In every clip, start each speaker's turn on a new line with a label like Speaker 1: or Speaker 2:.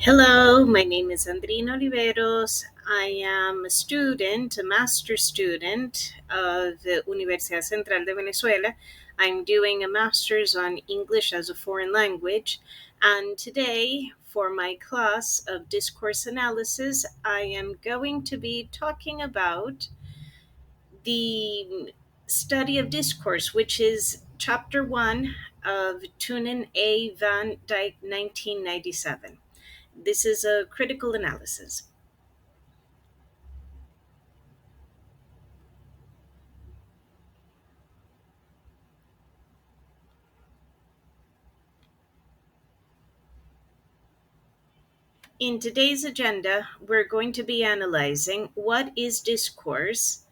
Speaker 1: Hello, my name is Andrina Oliveros. I am a student, a master's student of the Universidad Central de Venezuela. I'm doing a master's on English as a foreign language. And today, for my class of discourse analysis, I am going to be talking about the study of discourse, which is chapter one of Teun A. van Dijk, 1997. This is a critical analysis. In today's agenda, we're going to be analyzing what is discourse,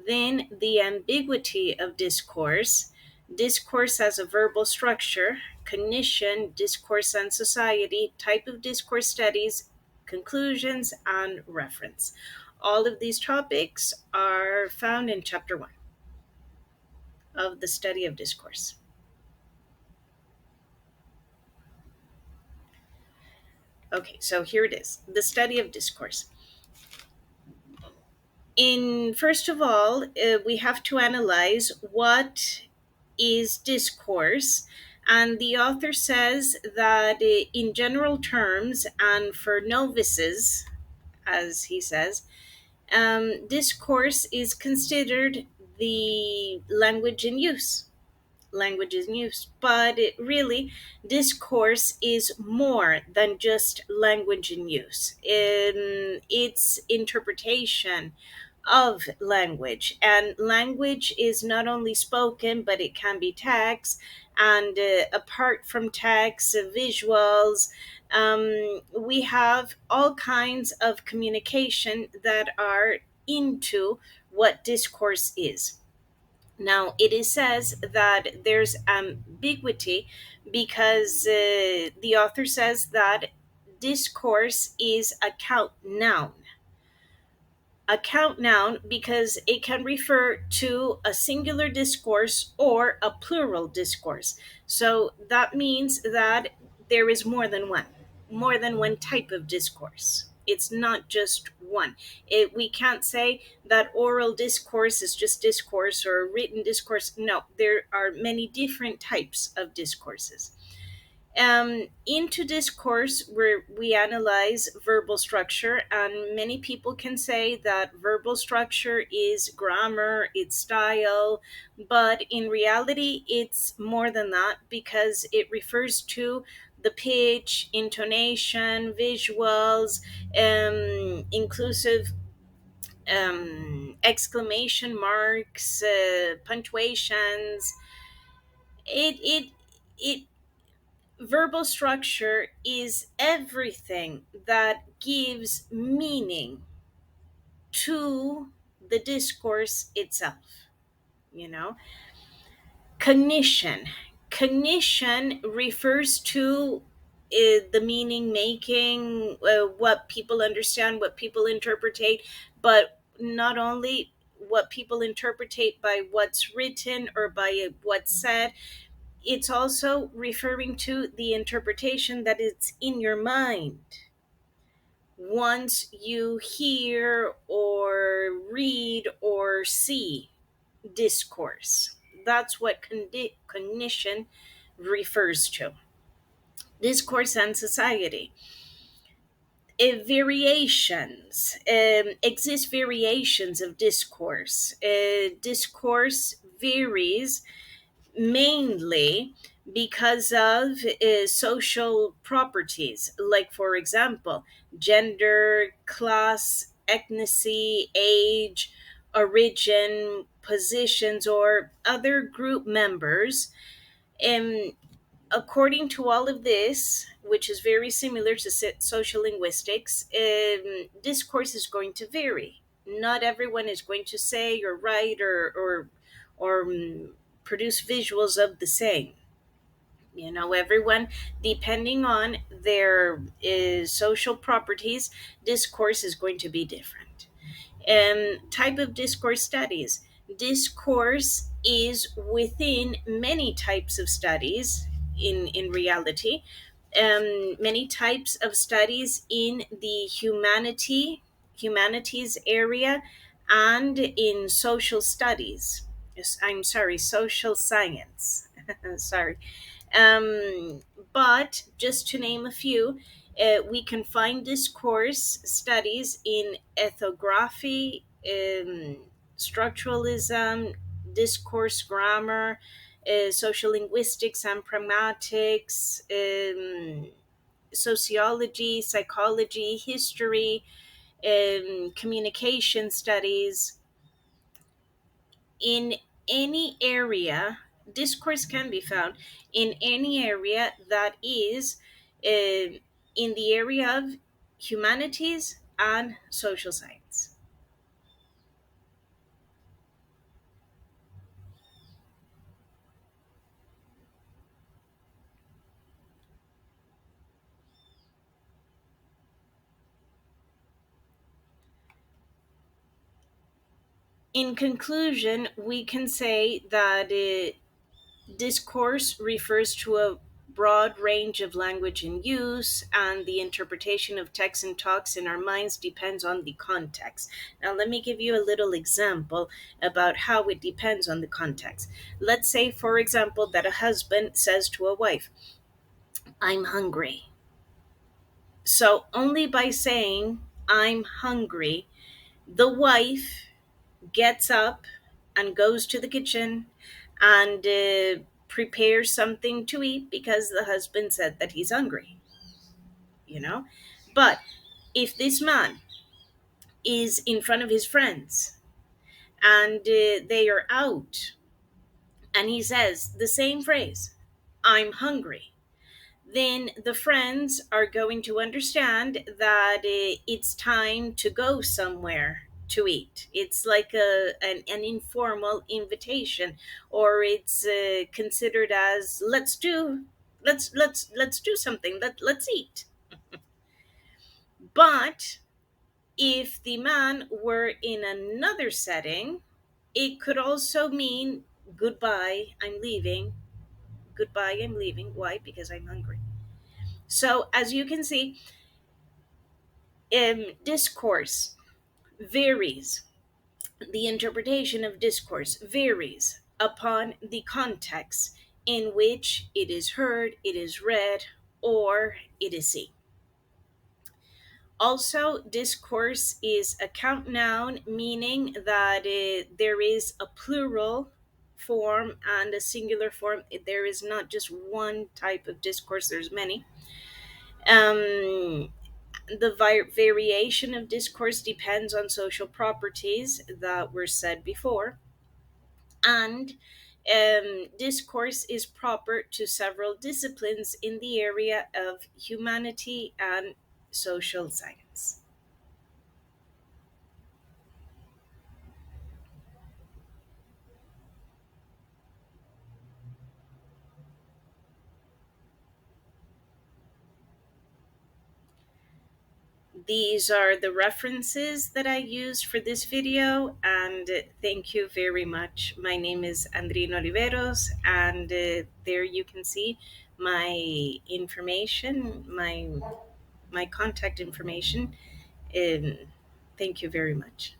Speaker 1: then the ambiguity of discourse, discourse as a verbal structure, cognition, discourse and society, type of discourse studies, conclusions, and reference. All of these topics are found in chapter one of the study of discourse. Okay, so here it is, the study of discourse. In first of all, we have to analyze what is discourse, and the author says that in general terms and for novices, as he says, discourse is considered the language is used, but really, discourse is more than just language in use. In its interpretation of language, and language is not only spoken, but it can be text, and apart from text, visuals. We have all kinds of communication that are into what discourse is. Now, it is says that there's ambiguity because the author says that discourse is a count noun because it can refer to a singular discourse or a plural discourse. So that means that there is more than one type of discourse. It's not just one. We can't say that oral discourse is just discourse or written discourse. No, there are many different types of discourses. Into discourse, where we analyze verbal structure, and many people can say that verbal structure is grammar, it's style, but in reality, it's more than that because it refers to the pitch, intonation, visuals, inclusive exclamation marks, punctuations. It verbal structure is everything that gives meaning to the discourse itself, you know. Cognition refers to the meaning making, what people understand, what people interpretate, but not only what people interpretate by what's written or by what's said. It's also referring to the interpretation that it's in your mind once you hear or read or see discourse. That's what cognition refers to. Discourse and society. Variations exist, variations of discourse. Discourse varies mainly because of social properties, like, for example, gender, class, ethnicity, age, origin, positions, or other group members. And according to all of this, which is very similar to social linguistics, discourse is going to vary. Not everyone is going to say or write or produce visuals of the same. You know, everyone, depending on their social properties, discourse is going to be different. Type of discourse studies. Discourse is within many types of studies in reality, Many types of studies in the humanities area and in social studies. Yes, I'm sorry, social science. Sorry. Um, but just to name a few, we can find discourse studies in ethnography, structuralism, discourse grammar, social linguistics and pragmatics, sociology, psychology, history, communication studies. In any area, discourse can be found in any area that is in the area of humanities and social science. In conclusion, we can say that discourse refers to a broad range of language in use, and the interpretation of texts and talks in our minds depends on the context. Now, let me give you a little example about how it depends on the context. Let's say, for example, that a husband says to a wife, I'm hungry. So, only by saying, I'm hungry, the wife gets up and goes to the kitchen and prepares something to eat because the husband said that he's hungry, you know? But if this man is in front of his friends and they are out and he says the same phrase, I'm hungry, then the friends are going to understand that it's time to go somewhere to eat. It's like an informal invitation, or it's considered as let's do something. Let's eat. But if the man were in another setting, it could also mean goodbye. I'm leaving. Goodbye. I'm leaving. Why? Because I'm hungry. So as you can see, discourse varies. The interpretation of discourse varies upon the context in which it is heard, it is read, or it is seen. Also, discourse is a count noun, meaning that there is a plural form and a singular form. There is not just one type of discourse, there's many. Um, the variation of discourse depends on social properties that were said before, and discourse is proper to several disciplines in the area of humanity and social science. These are the references that I used for this video, and thank you very much. My name is Andrina Oliveros, and there you can see my information, my contact information. And thank you very much.